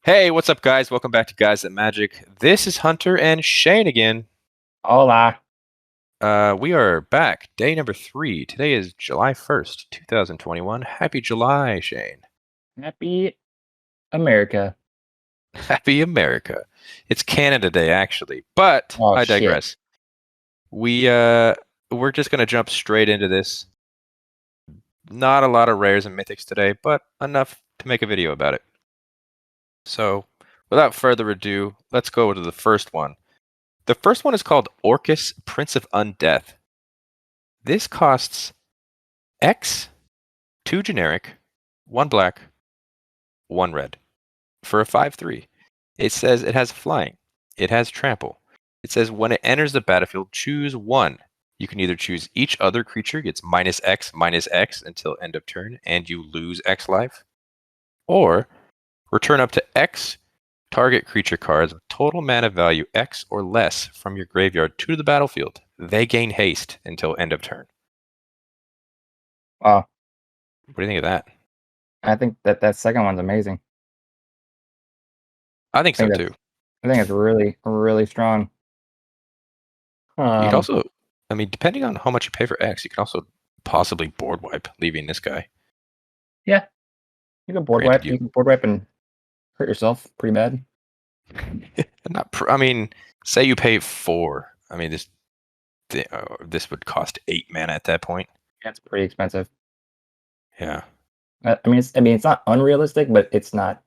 Hey, what's up, guys? Welcome back to Guys That Magic. This is Hunter and Shane again. Hola. We are back, day number 3. Today is July 1st, 2021. Happy July, Shane. Happy America. Happy America. It's Canada Day, actually, but Oh, I shit. digress. We're just gonna jump straight into this. Not a lot of rares and mythics today, but enough to make a video about it. So, without further ado, let's go to the first one. The first one is called Orcus, Prince of Undeath. This costs X, 2 generic, 1 black, 1 red for a 5/3. It says it has flying. It has trample. It says when it enters the battlefield, choose 1. You can either choose each other creature gets -X until end of turn, and you lose X life, or return up to X target creature cards with total mana value X or less from your graveyard to the battlefield. They gain haste until end of turn. Wow. What do you think of that? I think that second one's amazing. I think I so think too. that's I think it's really, really strong. You could Um, also, I mean, depending on how much you pay for X, you can also possibly board wipe, leaving this guy. yeah, you can board Granted, wipe. You can board wipe and hurt yourself pretty bad. not. I mean, say you pay 4. I mean, this would cost 8 mana at that point. That's pretty expensive. Yeah. It's not unrealistic, but it's not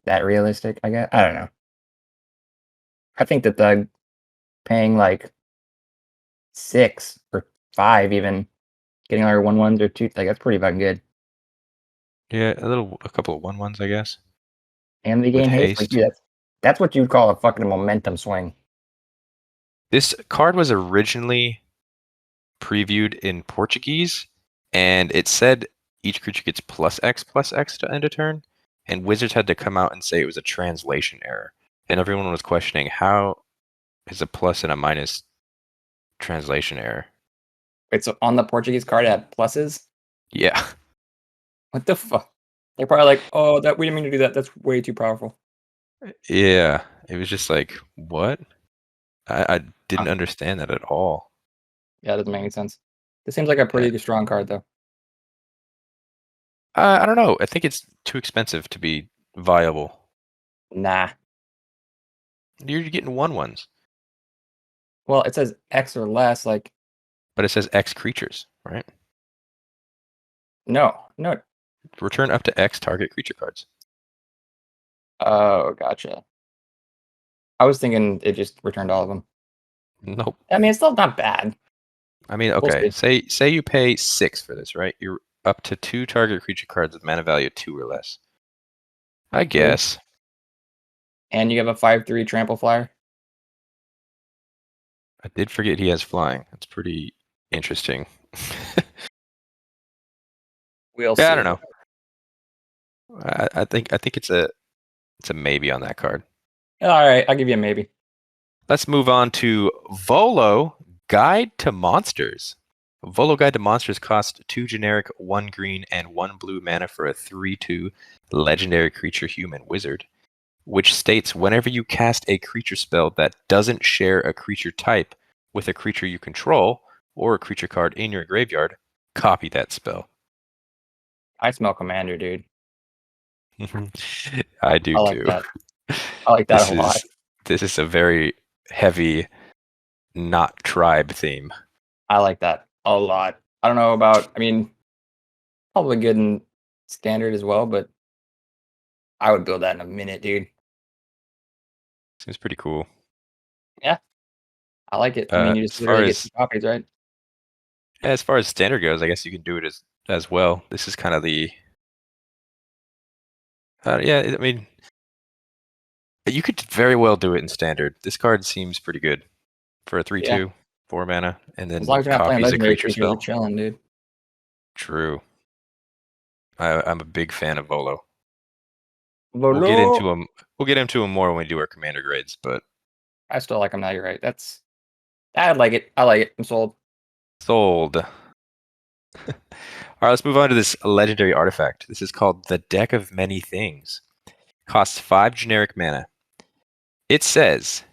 that realistic. I guess I don't know. I think that the paying like 6 or 5, even getting our 1/1s or 2, like that's pretty fucking good. Yeah, a couple of 1/1s, I guess, And they with gain haste. Like, haste. dude, that's what you'd call a fucking momentum swing. This card was originally previewed in Portuguese, and it said each creature gets +X to end a turn, and Wizards had to come out and say it was a translation error, and everyone was questioning how is a plus and a minus translation error. Wait, so on the Portuguese card it had pluses? Yeah, What the fuck? They're probably like, "Oh, that we didn't mean to do that. That's way too powerful." yeah. It was just like, what? I Huh. didn't understand that at all. Yeah, that doesn't make any sense. This seems like a Yeah. pretty strong card, though. I don't know. I think it's too expensive to be viable. Nah. You're getting 1/1s, Well, it says X or less. Like, but it says X creatures, right? no. Return up to X target creature cards. Oh, gotcha. I was thinking it just returned all of them. Nope. I mean, it's still not bad. I mean, We'll okay. see. Say you pay 6 for this, right? You're up to 2 target creature cards with mana value 2 or less. I True. guess. And you have a 5/3 trample flyer. I did forget he has flying. That's pretty interesting. We'll Yeah, I see. don't know. I think it's a maybe on that card. All right, I'll give you a maybe. Let's move on to Volo Guide to Monsters. Volo Guide to Monsters costs 2 generic, 1 green, and 1 blue mana for a 3/2 legendary creature human wizard, which states whenever you cast a creature spell that doesn't share a creature type with a creature you control or a creature card in your graveyard, copy that spell. I smell commander, dude. I do I like too. that. I like that This a lot. is a very heavy not tribe theme. I like that a lot. I don't know about. Probably good in standard as well, but I would build that in a minute, dude. Seems pretty cool. Yeah, I like it. You just As far literally get 2 as copies, right? standard goes, I guess you can do it as well. This is kind of the yeah. I mean, you could very well do it in standard. This card seems pretty good for a Yeah, 3/2, 4 mana, and as then long as you're not playing copies a legendary creature creatures, you're spell. chilling, dude. True. I'm a big fan of Volo. We'll get Volo. into him. We'll get into him more when we do our commander grades, but I still like him now. You're right. I like it. I like it. I'm sold. sold. All right, let's move on to this legendary artifact. This is called the Deck of Many Things. Costs 5 generic mana. It says,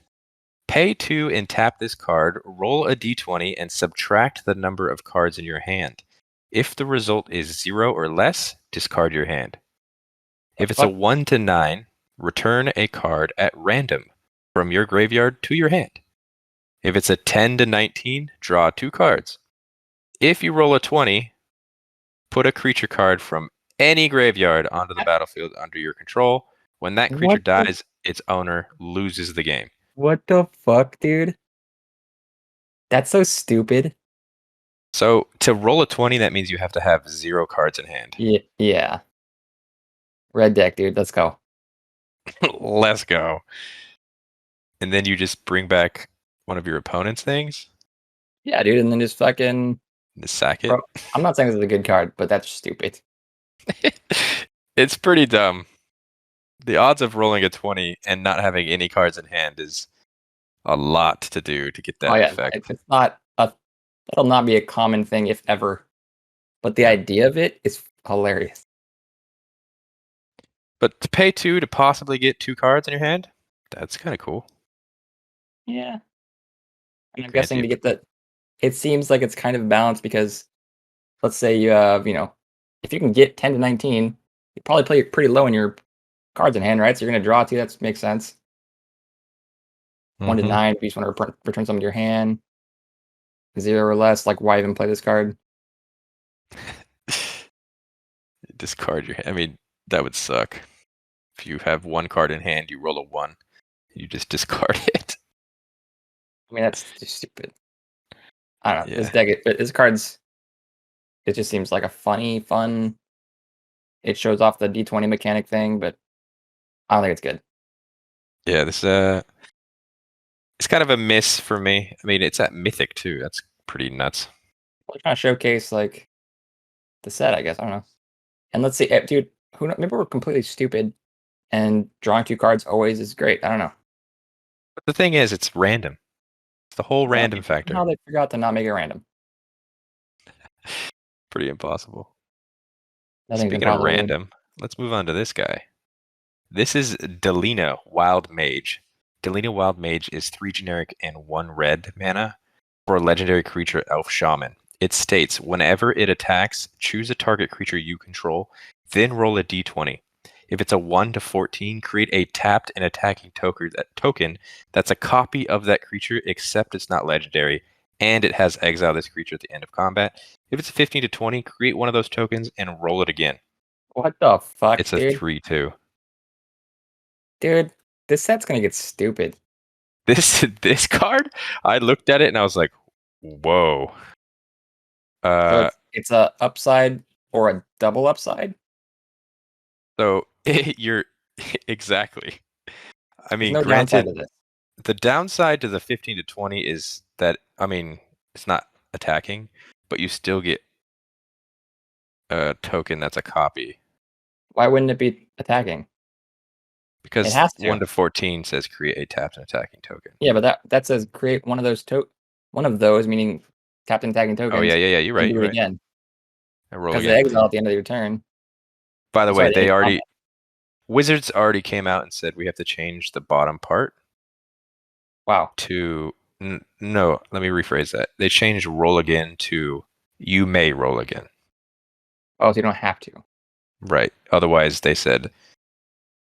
pay 2 and tap this card, roll a d20 and subtract the number of cards in your hand. If the result is 0 or less, discard your hand. The If it's a fuck? 1 to 9, return a card at random from your graveyard to your hand. If it's a 10 to 19, draw 2 cards. If you roll a 20, put a creature card from any graveyard onto the battlefield under your control. When that creature What the dies, its owner loses the game. what the fuck, dude? That's so stupid. So to roll a 20, that means you have to have 0 cards in hand. Yeah. Red deck, dude. Let's go. Let's go. And then you just bring back one of your opponent's things Yeah, dude, and then just fucking and sack it. bro. I'm not saying this is a good card, but that's stupid. It's pretty dumb. The odds of rolling a 20 and not having any cards in hand is a lot to do to get Oh that yeah, effect. it's not a that'll not be a common thing if ever. But the Yeah. idea of it is hilarious. But to pay 2 to possibly get 2 cards in your hand, that's kind of cool. Yeah. And I'm Grant guessing you. to get that, it seems like it's kind of balanced because let's say you have, if you can get 10 to 19, you probably play pretty low in your cards in hand, right? So you're going to draw two. That makes sense. 1 to Mm-hmm. 9, if you just want to return something to your hand. 0 or less, like why even play this card? Discard your hand. I mean, that would suck. If you have 1 card in hand, you roll a 1. You just discard it. I mean, that's just stupid. I don't know. This Yeah. deck, this card's, it just seems like a fun. It shows off the D20 mechanic thing, but I don't think it's good. Yeah, this it's kind of a miss for me. I mean, it's at Mythic too. That's pretty nuts. We're trying to showcase like the set, I guess. I don't know. And let's see, dude. Maybe we're completely stupid, and drawing two cards always is great. I don't know. But the thing is, it's random. It's the whole Yeah, random how factor. they forgot to not make it random. Pretty impossible. Nothing's Speaking of impossible, dude. random, let's move on to this guy. This is Delina Wild Mage. Delina Wild Mage is 3 generic and 1 red mana for a legendary creature Elf Shaman. It states, whenever it attacks, choose a target creature you control, then roll a d20. If it's a 1 to 14, create a tapped and attacking token that's a copy of that creature except it's not legendary, and it has exile this creature at the end of combat. If it's a 15 to 20, create one of those tokens and roll it again. What the fuck, It's a dude? 3/2. Dude, this set's gonna get stupid. This card, I looked at it and I was like, whoa. So Uh, it's a upside or a double upside. so you're exactly. I There's mean, no downside granted, to this. the downside to the 15 to 20 is that, I mean, it's not attacking, but you still get a token that's a copy Why wouldn't it be attacking? It because has 1 to. to 14 says create a tapped and attacking token. Yeah, but that says create one of those one of those, meaning tapped and tagging Oh yeah, tokens, yeah, yeah. You're and right. do You're it right. again. I roll Because the again. exile at the end of your turn. By the way, Sorry, the end they of already combat. Wizards already came out and said we have to change the bottom part Wow. to no, let me rephrase that. They changed roll again to you may roll again. Oh, so you don't have to. Right. Otherwise, they said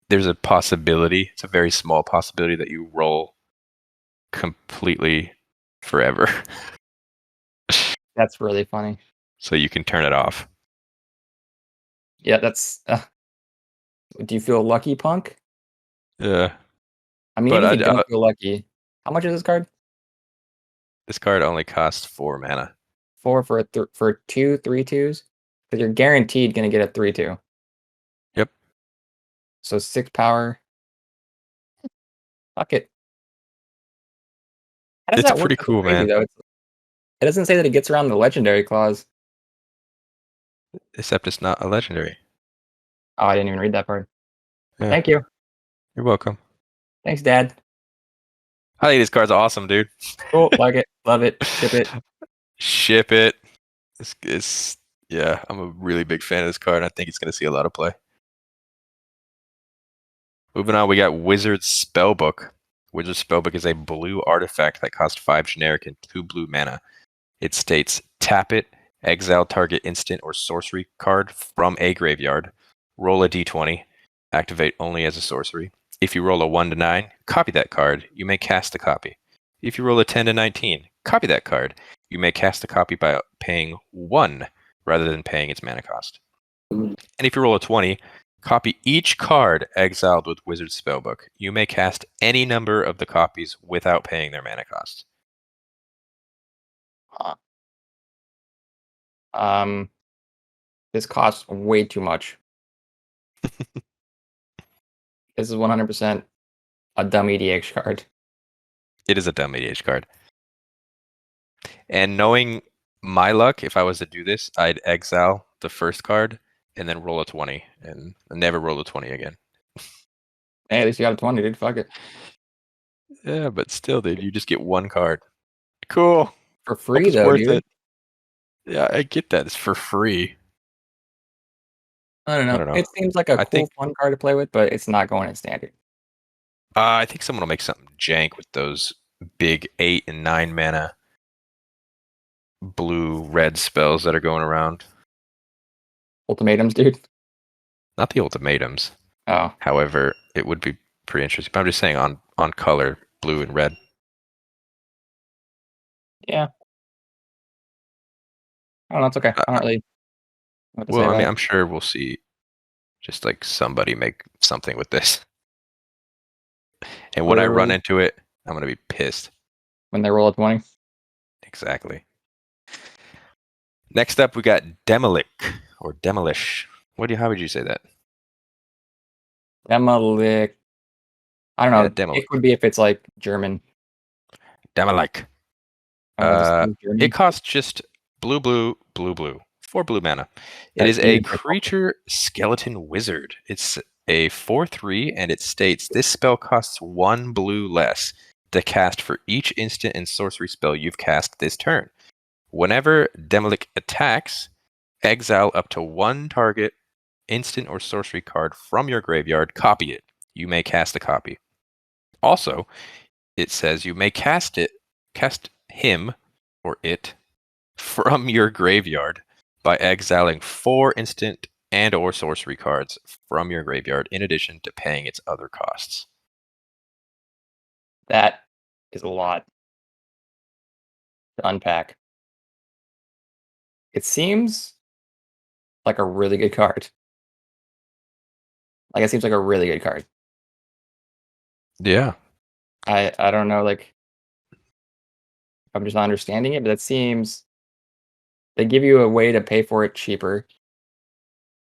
there's a possibility, it's a very small possibility that you roll completely forever. That's really funny. So you can turn it off. Yeah, that's. Do you feel lucky, punk? Yeah. I mean, But even if you don't feel lucky, how much is this card? this card only costs 4 mana. 4 for for 2/3/2s. Because you're guaranteed gonna get a 3/2. Yep. So 6 power. Fuck it. How does It's that work? pretty That's so cool, crazy man. though. It doesn't say that it gets around the legendary clause. Except it's not a legendary. Oh, I didn't even read that part. Yeah. Thank you. You're welcome. Thanks, Dad. I think this card's awesome, dude. Cool. Like it. Love it. Ship it. Ship it. Yeah, I'm a really big fan of this card. And I think it's going to see a lot of play. Moving on, we got Wizard Spellbook. Wizard Spellbook is a blue artifact that costs 5 generic and 2 blue mana. It states, tap it, exile target instant or sorcery card from a graveyard, roll a d20, activate only as a sorcery. If you roll a 1 to 9, copy that card. You may cast a copy. If you roll a 10 to 19, copy that card. You may cast a copy by paying 1 rather than paying its mana cost. And if you roll a 20, copy each card exiled with Wizard Spellbook. You may cast any number of the copies without paying their mana cost. This costs way too much. This is 100% a dumb EDH card. It is a dumb EDH card. And knowing my luck, if I was to do this, I'd exile the first card and then roll a 20 and never roll a 20 again. Hey, at least you got a 20, dude. Fuck it. Yeah, but still, dude, you just get one card. Cool. For Hope free, it's though, worth dude. it. Yeah, I get that. It's for free. I don't know. I don't know. It seems like a I cool, think fun card to play with, but it's not going in standard. I think someone will make something jank with those big 8 and 9 mana blue red spells that are going around. Ultimatums, dude. Not the ultimatums. Oh, However, it would be pretty interesting. But I'm just saying on color, blue and red. yeah. I don't know. It's okay. I don't really know what to say Well, I about mean, it. I'm sure we'll see just like somebody make something with this. And when I run into it, I'm going to be pissed. When they roll a 20. Exactly. Next up, we got Demilich or Demilish. How would you say that? Demilich. I don't Yeah, know. Demilich. It would be if it's like German. Demilich. Just German. It costs just blue, blue, blue, blue. 4 blue mana. It That is a even for- creature skeleton wizard. It's a 4/3, and it states this spell costs 1 blue less to cast for each instant and sorcery spell you've cast this turn. Whenever Demilich attacks, exile up to 1 target instant or sorcery card from your graveyard, copy it. You may cast a copy. Also, it says you may cast him or it from your graveyard by exiling 4 instant and or sorcery cards from your graveyard in addition to paying its other costs. That is a lot to unpack. It seems like a really good card. Like, it seems like a really good card. Yeah. I don't know, like, if I'm just not understanding it, but it seems they give you a way to pay for it cheaper.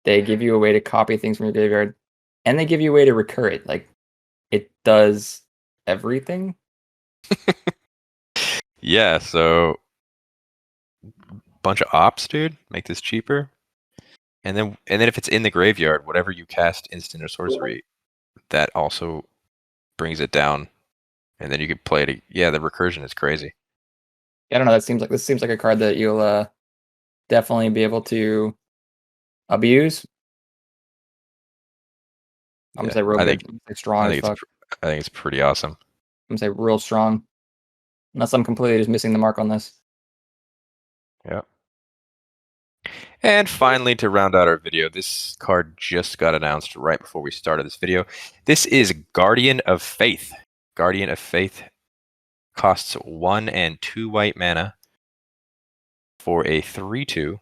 They give you a way to copy things from your graveyard, and they give you a way to recur it. Like, it does everything. Yeah, so bunch of ops, dude, make this cheaper. And then if it's in the graveyard, whatever you cast instant or sorcery, that also brings it down. And then you could play it. Yeah, the recursion is crazy. I don't know. This seems like a card that you'll definitely be able to abuse. I'm gonna Yeah, say real I good. think Like strong I as think it's fuck. I think it's pretty awesome. I'm gonna say real strong. Unless I'm completely just missing the mark on this. Yeah. And finally, to round out our video, this card just got announced right before we started this video. This is Guardian of Faith. Guardian of Faith costs 1 and 2 white mana for a 3/2.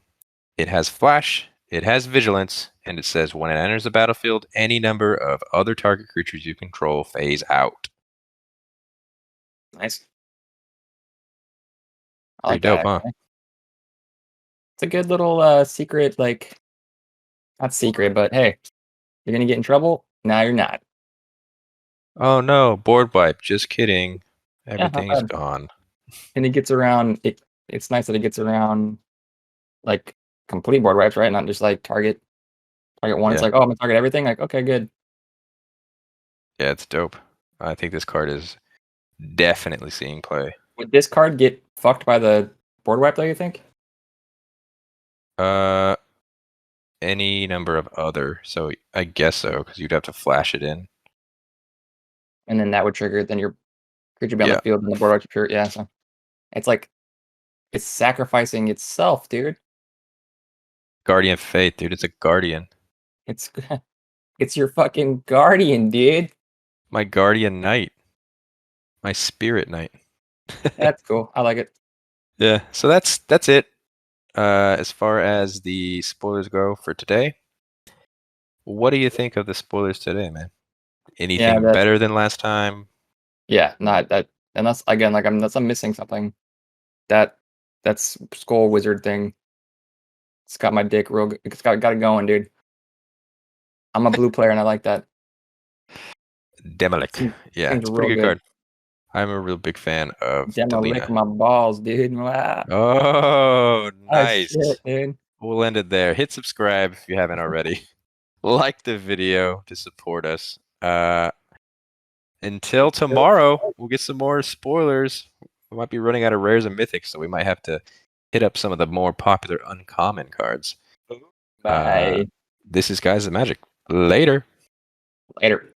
It has Flash, it has Vigilance, and it says when it enters the battlefield, any number of other target creatures you control phase out. Nice. I Pretty like that, dope, huh? actually. It's a good little secret, like, not secret, but hey, you're gonna get in trouble. Now you're not. Oh no, board wipe. Just kidding. Yeah, not Everything's bad. gone. And it gets around. It's nice that it gets around like complete board wipes, right? Not just like target one. It's Yeah. like, oh, I'm gonna target everything. Like, okay, good. Yeah, it's dope. I think this card is definitely seeing play. Would this card get fucked by the board wipe though? You think? Uh, any number of other. So I guess so, because you'd have to flash it in. and then that would trigger. Then your creature be on the field, and the board archery pure. Yeah, so it's like it's sacrificing itself, dude. Guardian Fate, dude. It's a guardian. It's it's your fucking guardian, dude. My guardian knight. My spirit knight. That's cool. I like it. Yeah. So that's it. As far as the spoilers go for today, what do you think of the spoilers today, man? Yeah, Anything better than last time? yeah, not that. Unless again, like unless I'm missing something. That's skull wizard thing. It's got my dick real. It's got it going, dude. I'm a blue player, and I like that. Demilich. Yeah, Seems it's a real pretty good good. card. I'm a real big fan of Demilich Delina. my balls, dude. Wow. Oh, Oh nice. shit, dude. We'll end it there. Hit subscribe if you haven't already. Like the video to support us. Until tomorrow, we'll get some more spoilers. We might be running out of rares and mythics, so we might have to hit up some of the more popular uncommon cards. Bye. This is Guys of Magic. Later. Later.